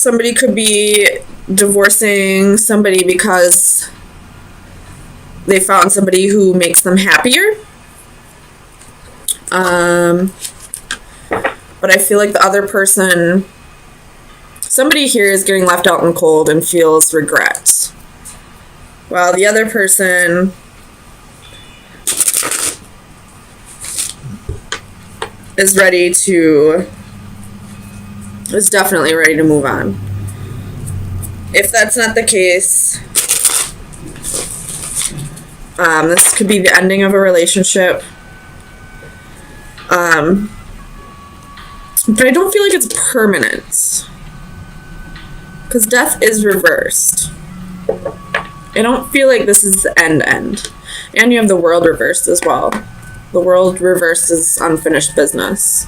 Somebody could be divorcing somebody because they found somebody who makes them happier. But I feel like the other person, somebody here is getting left out in the cold and feels regret, while the other person is definitely ready to move on. If that's not the case, this could be the ending of a relationship. But I don't feel like it's permanent, because death is reversed. I don't feel like this is the end. And you have the world reversed as well. The world reversed is unfinished business.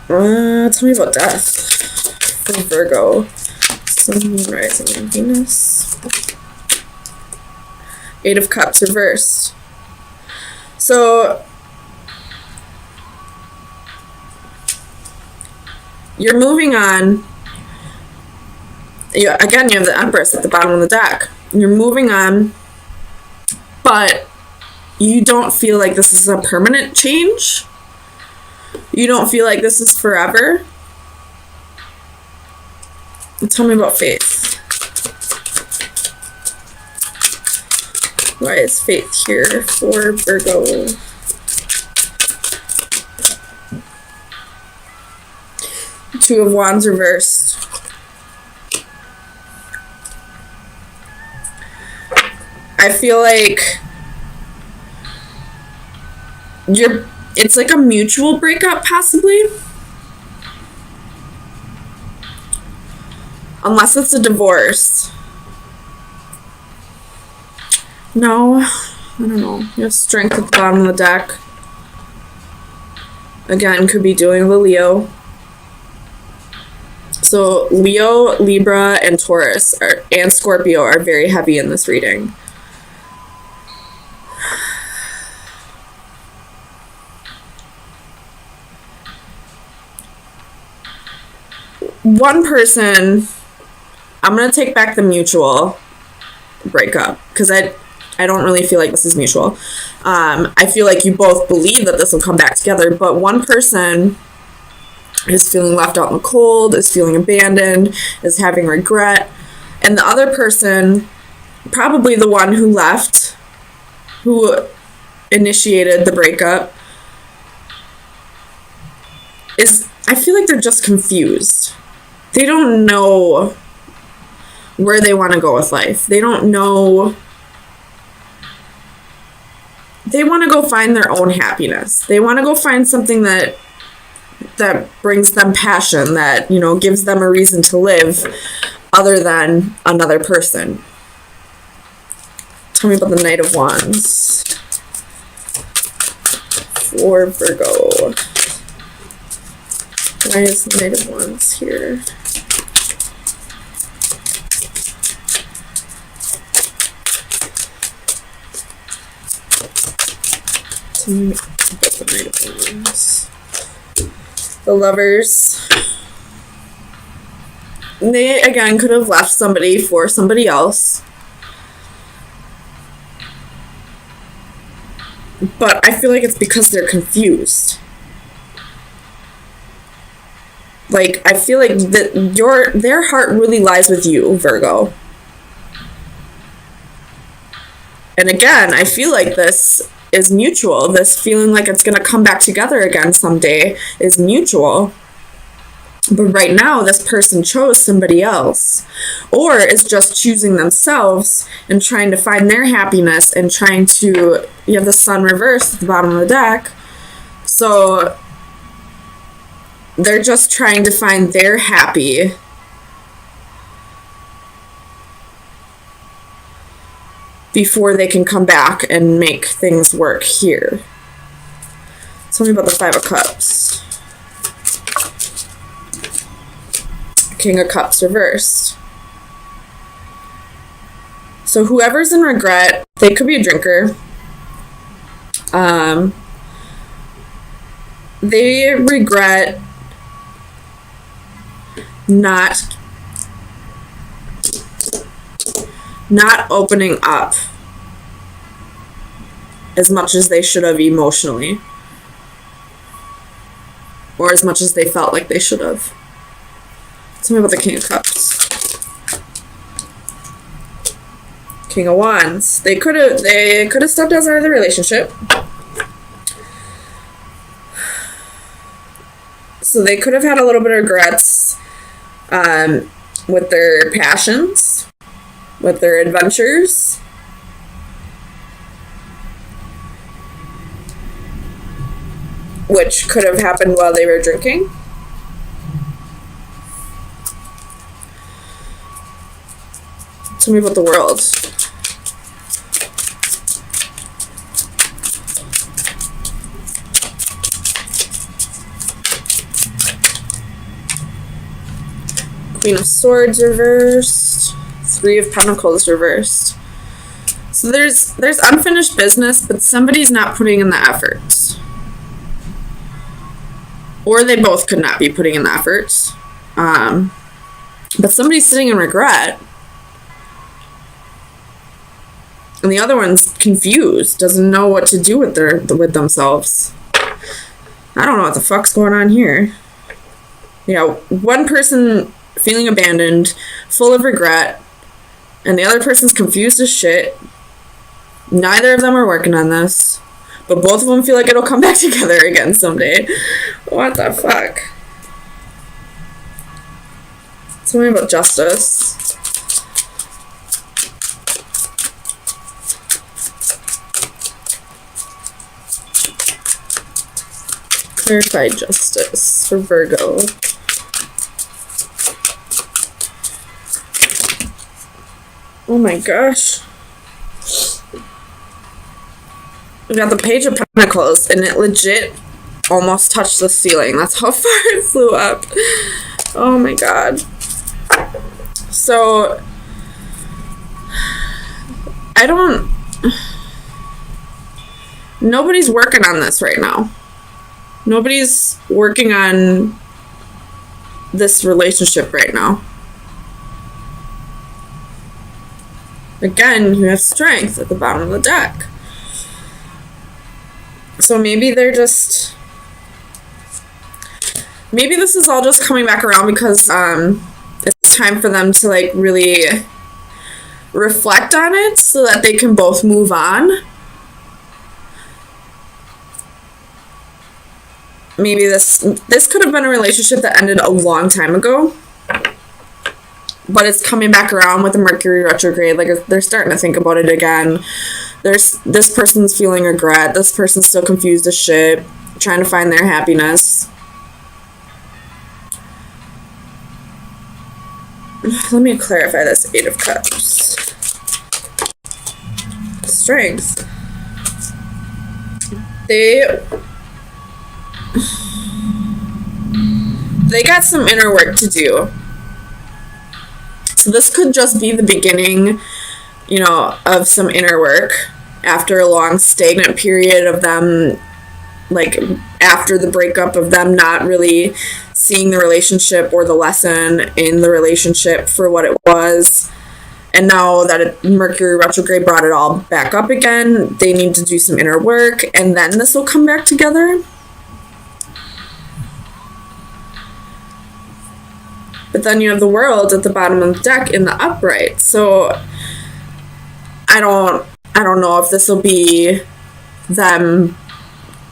Tell me about death for Virgo. Sun, Moon, Rising, and Venus. Eight of Cups reversed. So you're moving on. Again, you have the Empress at the bottom of the deck. You're moving on, but you don't feel like this is a permanent change. You don't feel like this is forever. Tell me about faith. Why is faith here for Virgo? Two of Wands reversed. I feel like it's like a mutual breakup, possibly. Unless it's a divorce. No, I don't know. You have Strength at the bottom of the deck. Again, could be doing the Leo. So Leo, Libra, and Taurus and Scorpio are very heavy in this reading. One person, I'm going to take back the mutual breakup, because I don't really feel like this is mutual. I feel like you both believe that this will come back together, but one person is feeling left out in the cold, is feeling abandoned, is having regret, and the other person, probably the one who left, who initiated the breakup, I feel like they're just confused. They don't know where they want to go with life. They don't know. They want to go find their own happiness. They want to go find something that brings them passion, that, gives them a reason to live other than another person. Tell me about the Knight of Wands for Virgo. Why is the Knight of Wands here? Tell me about the Knight of Wands. The Lovers. They, again, could have left somebody for somebody else. But I feel like it's because they're confused. Like, I feel like their heart really lies with you, Virgo. And again, I feel like this is mutual. This feeling like it's going to come back together again someday is mutual. But right now, this person chose somebody else. Or is just choosing themselves and trying to find their happiness and trying to... You have the Sun reversed at the bottom of the deck. So they're just trying to find their happy. Before they can come back and make things work here. Tell me about the Five of Cups. King of Cups reversed. So whoever's in regret, they could be a drinker. They regret not opening up as much as they should have emotionally, or as much as they felt like they should have. Tell me about the King of Cups. King of Wands. They could have stepped outside of the relationship. So they could have had a little bit of regrets with their passions, with their adventures. Which could have happened while they were drinking. Tell me about the World. Queen of Swords reversed. Three of Pentacles reversed. So there's unfinished business, but somebody's not putting in the effort. Or they both could not be putting in the effort. But somebody's sitting in regret. And the other one's confused, doesn't know what to do with themselves. I don't know what the fuck's going on here. You know, one person feeling abandoned, full of regret, and the other person's confused as shit. Neither of them are working on this, but both of them feel like it'll come back together again someday. What the fuck? Tell me about Justice. Clarify Justice for Virgo. Oh my gosh. We got the Page of Pentacles, and it legit almost touched the ceiling. That's how far it flew up. Oh my god. So, nobody's working on this right now. Nobody's working on this relationship right now. Again, you have Strength at the bottom of the deck. So maybe they're just... Maybe this is all just coming back around because it's time for them to, like, really reflect on it so that they can both move on. Maybe this could have been a relationship that ended a long time ago. But it's coming back around with the Mercury retrograde. Like, they're starting to think about it again. This person's feeling regret. This person's still confused as shit, trying to find their happiness. Let me clarify this Eight of Cups. Strength. They got some inner work to do. So this could just be the beginning, you know, of some inner work after a long stagnant period of them, like, after the breakup, of them not really seeing the relationship or the lesson in the relationship for what it was. And now that Mercury retrograde brought it all back up again, they need to do some inner work, and then this will come back together. But then you have the World at the bottom of the deck in the upright. So I don't know if this will be them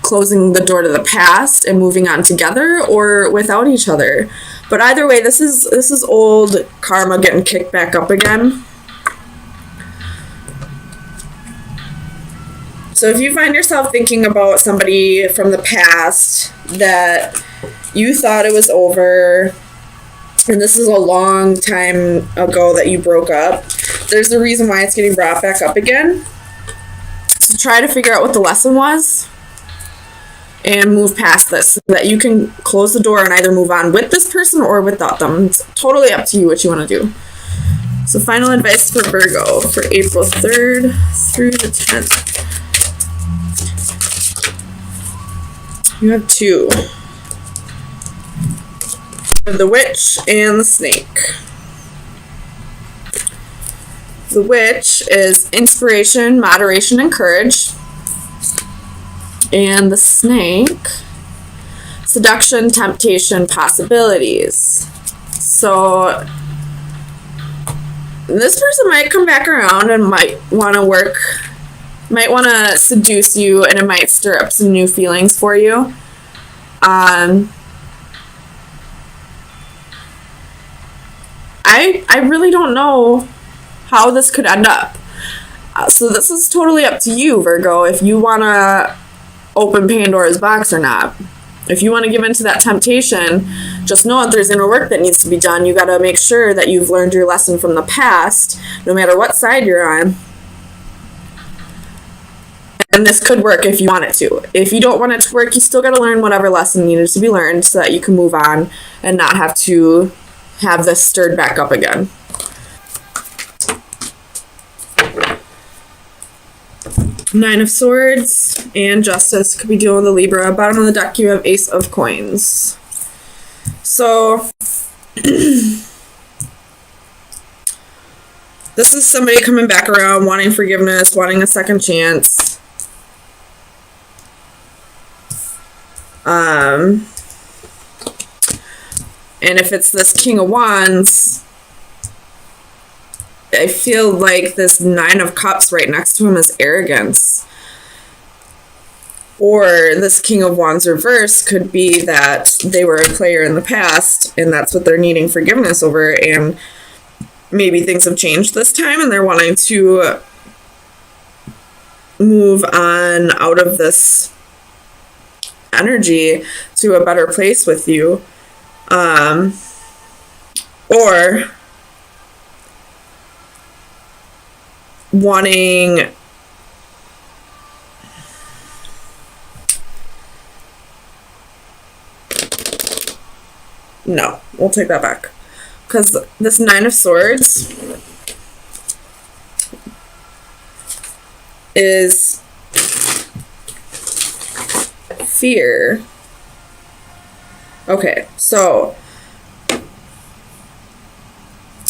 closing the door to the past and moving on together or without each other. But either way, this is old karma getting kicked back up again. So if you find yourself thinking about somebody from the past that you thought it was over, and this is a long time ago that you broke up, there's a reason why it's getting brought back up again. So try to figure out what the lesson was and move past this so that you can close the door and either move on with this person or without them. It's totally up to you what you want to do. So final advice for Virgo for April 3rd through the 10th. You have 2. The Witch and the Snake. The Witch is inspiration, moderation, and courage. And the Snake, seduction, temptation, possibilities. So this person might come back around and might want to seduce you, and it might stir up some new feelings for you. I really don't know how this could end up. So this is totally up to you, Virgo, if you want to open Pandora's box or not. If you want to give into that temptation, just know that there's inner work that needs to be done. You got to make sure that you've learned your lesson from the past, no matter what side you're on. And this could work if you want it to. If you don't want it to work, you still got to learn whatever lesson needed to be learned so that you can move on and not have to have this stirred back up again. Nine of Swords and Justice could be dealing with the Libra. Bottom of the deck, you have Ace of Coins. So this is somebody coming back around, wanting forgiveness, wanting a second chance. And if it's this King of Wands, I feel like this Nine of Cups right next to him is arrogance. Or this King of Wands reverse could be that they were a player in the past and that's what they're needing forgiveness over, and maybe things have changed this time and they're wanting to move on out of this energy to a better place with you. Or wanting no, we'll take that back, because this Nine of Swords is fear. Okay, so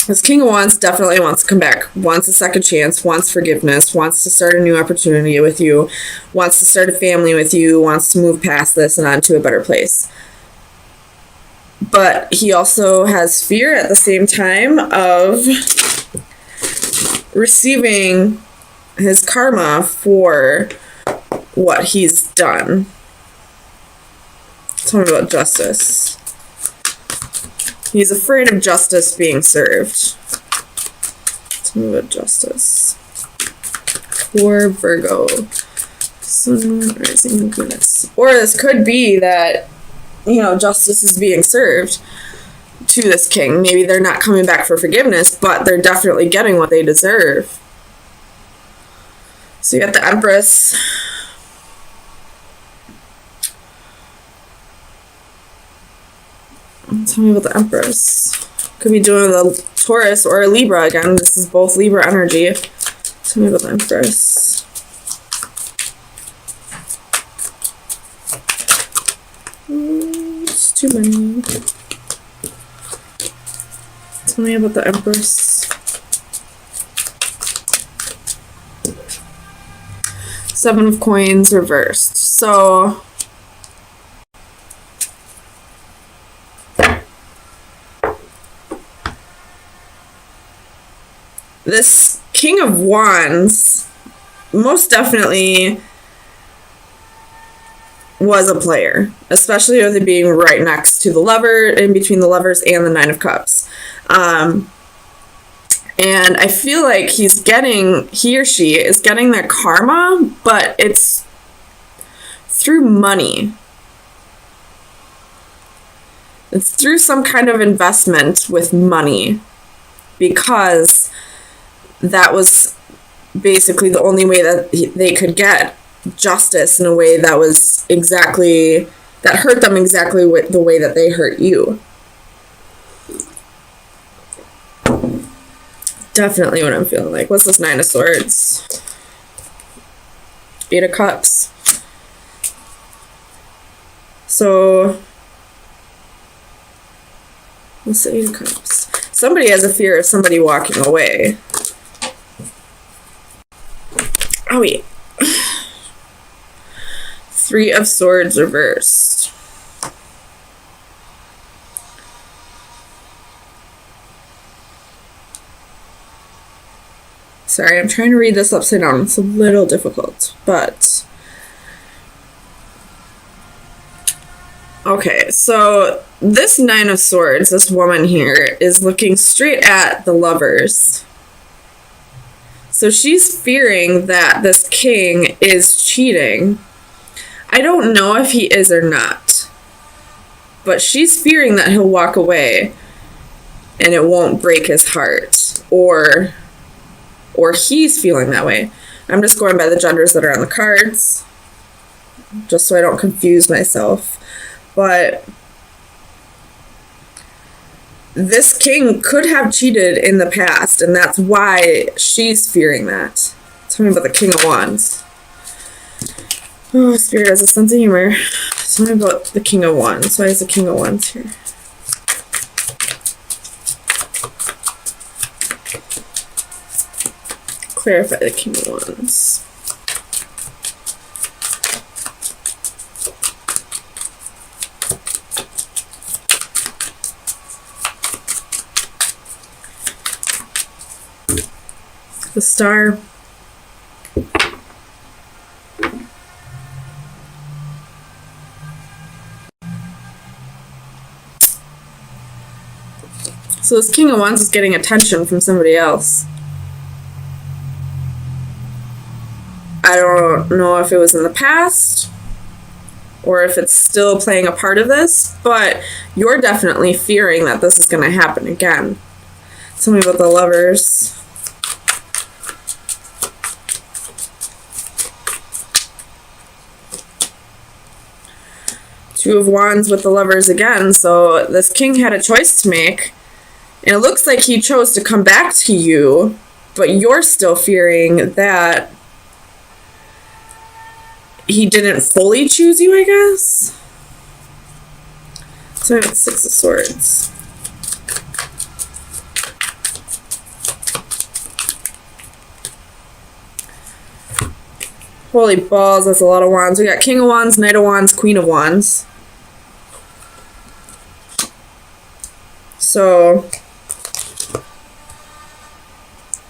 this King of Wands definitely wants to come back, wants a second chance, wants forgiveness, wants to start a new opportunity with you, wants to start a family with you, wants to move past this and on to a better place. But he also has fear at the same time of receiving his karma for what he's done. Tell me about Justice. He's afraid of justice being served. Tell me about Justice. For Virgo. Sun, rising, Venus. Or this could be that, you know, justice is being served to this king. Maybe they're not coming back for forgiveness, but they're definitely getting what they deserve. So you got the Empress. Tell me about the Empress. Could be doing the Taurus or a Libra again. This is both Libra energy. Tell me about the Empress. It's too many. Tell me about the Empress. Seven of Coins reversed. So this King of Wands most definitely was a player, especially with it being right next to the Lover, in between the Lovers and the Nine of Cups. And I feel like he or she is getting their karma, but it's through money. It's through some kind of investment with money, because that was basically the only way that they could get justice in a way that was that hurt them exactly the way that they hurt you. Definitely what I'm feeling like. What's this Nine of Swords? Eight of Cups. So What's the Eight of Cups? Somebody has a fear of somebody walking away. Oh, wait. Three of Swords reversed. Sorry, I'm trying to read this upside down. It's a little difficult, but... Okay, so this Nine of Swords, this woman here, is looking straight at the Lovers. So she's fearing that this king is cheating. I don't know if he is or not, but she's fearing that he'll walk away and it won't break his heart, or he's feeling that way. I'm just going by the genders that are on the cards, just so I don't confuse myself. But this king could have cheated in the past, and that's why she's fearing that. Tell me about the King of Wands. Oh, Spirit has a sense of humor. Tell me about the King of Wands. Why is the King of Wands here? Clarify the King of Wands. The Star. So this King of Wands is getting attention from somebody else. I don't know if it was in the past or if it's still playing a part of this, but you're definitely fearing that this is going to happen again. Tell me about the Lovers. Two of Wands with the Lovers again, so this king had a choice to make, and it looks like he chose to come back to you, but you're still fearing that he didn't fully choose you, I guess? So I have the Six of Swords. Holy balls, that's a lot of wands. We got King of Wands, Knight of Wands, Queen of Wands. So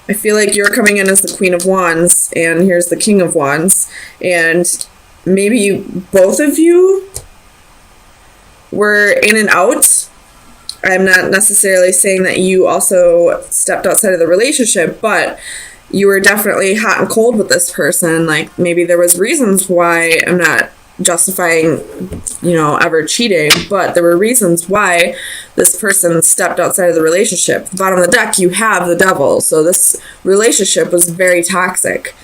I feel like you're coming in as the Queen of Wands, and here's the King of Wands, and maybe both of you were in and out. I'm not necessarily saying that you also stepped outside of the relationship, but you were definitely hot and cold with this person. Like, maybe there was reasons why. I'm not justifying, ever cheating, but there were reasons why this person stepped outside of the relationship. At the bottom of the deck, you have the Devil, so this relationship was very toxic.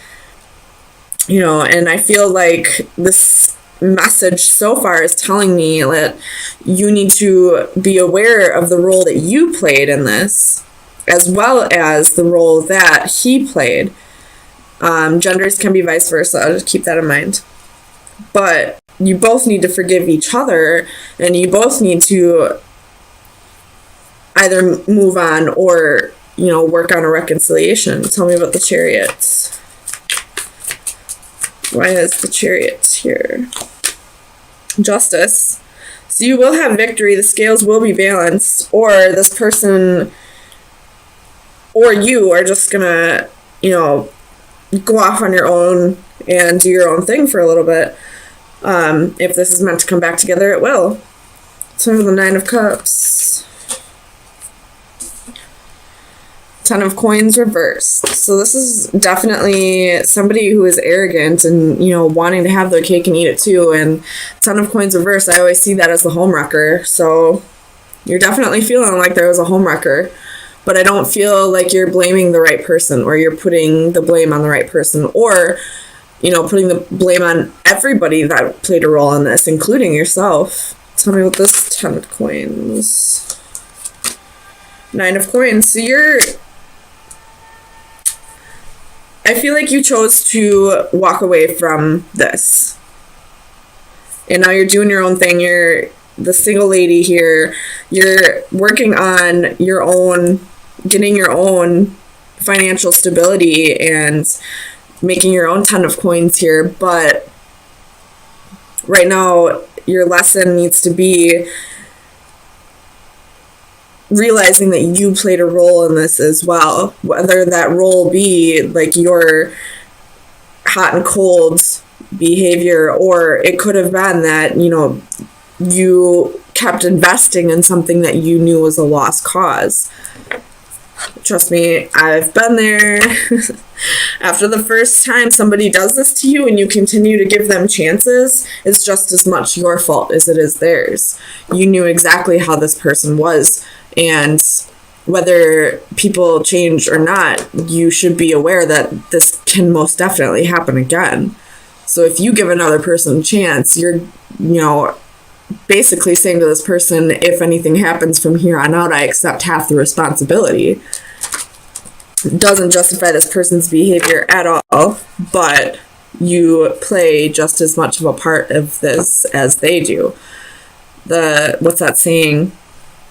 And I feel like this message so far is telling me that you need to be aware of the role that you played in this, as well as the role that he played. Genders can be vice versa, just keep that in mind. But you both need to forgive each other, and you both need to either move on or, work on a reconciliation. Tell me about the Chariot. Why is the Chariot here? Justice. So you will have victory. The scales will be balanced, or this person or you are just gonna, go off on your own and do your own thing for a little bit. If this is meant to come back together, it will. So the Nine of Cups. Ten of Coins reversed. So this is definitely somebody who is arrogant and, wanting to have their cake and eat it too. And Ten of Coins reversed, I always see that as the homewrecker. So you're definitely feeling like there was a homewrecker. But I don't feel like you're blaming the right person, or you're putting the blame on the right person, or, putting the blame on everybody that played a role in this, including yourself. Tell me what this Ten of Coins. Nine of Coins. So I feel like you chose to walk away from this. And now you're doing your own thing. You're the single lady here, you're working on your own, getting your own financial stability and making your own ton of coins here, but right now your lesson needs to be realizing that you played a role in this as well, whether that role be like your hot and cold behavior, or it could have been that, you know, you kept investing in something that you knew was a lost cause. Trust me, I've been there. After the first time somebody does this to you and you continue to give them chances, it's just as much your fault as it is theirs. You knew exactly how this person was, and whether people change or not, you should be aware that this can most definitely happen again. So if you give another person a chance, you're, you know, basically saying to this person, if anything happens from here on out, I accept half the responsibility. It doesn't justify this person's behavior at all, but you play just as much of a part of this as they do. What's that saying?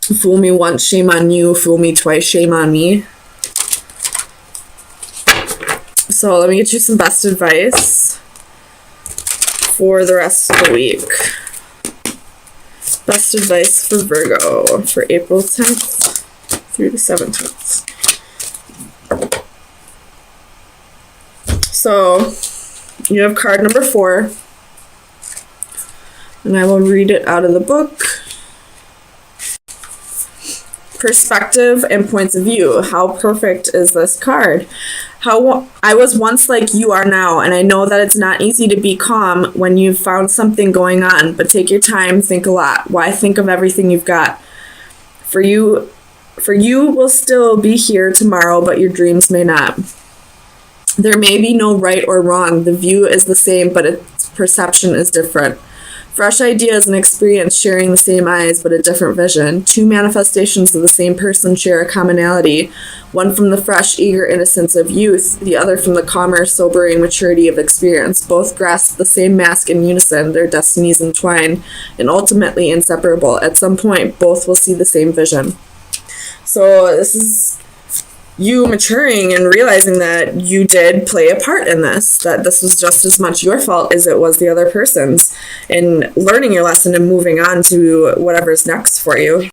Fool me once, shame on you. Fool me twice, shame on me. So let me get you some best advice for the rest of the week. Best advice for Virgo for April 10th through the 17th. So you have card number 4, and I will read it out of the book. Perspective and points of view. How perfect is this card? How I was once like you are now, and I know that it's not easy to be calm when you've found something going on, but take your time, think a lot. Why think of everything you've got? For you will still be here tomorrow, but your dreams may not. There may be no right or wrong. The view is the same, but its perception is different. Fresh ideas and experience sharing the same eyes, but a different vision. Two manifestations of the same person share a commonality. One from the fresh, eager innocence of youth, the other from the calmer, sobering maturity of experience. Both grasp the same mask in unison, their destinies entwined, and ultimately inseparable. At some point, both will see the same vision. So this is you maturing and realizing that you did play a part in this, that this was just as much your fault as it was the other person's, and learning your lesson and moving on to whatever's next for you.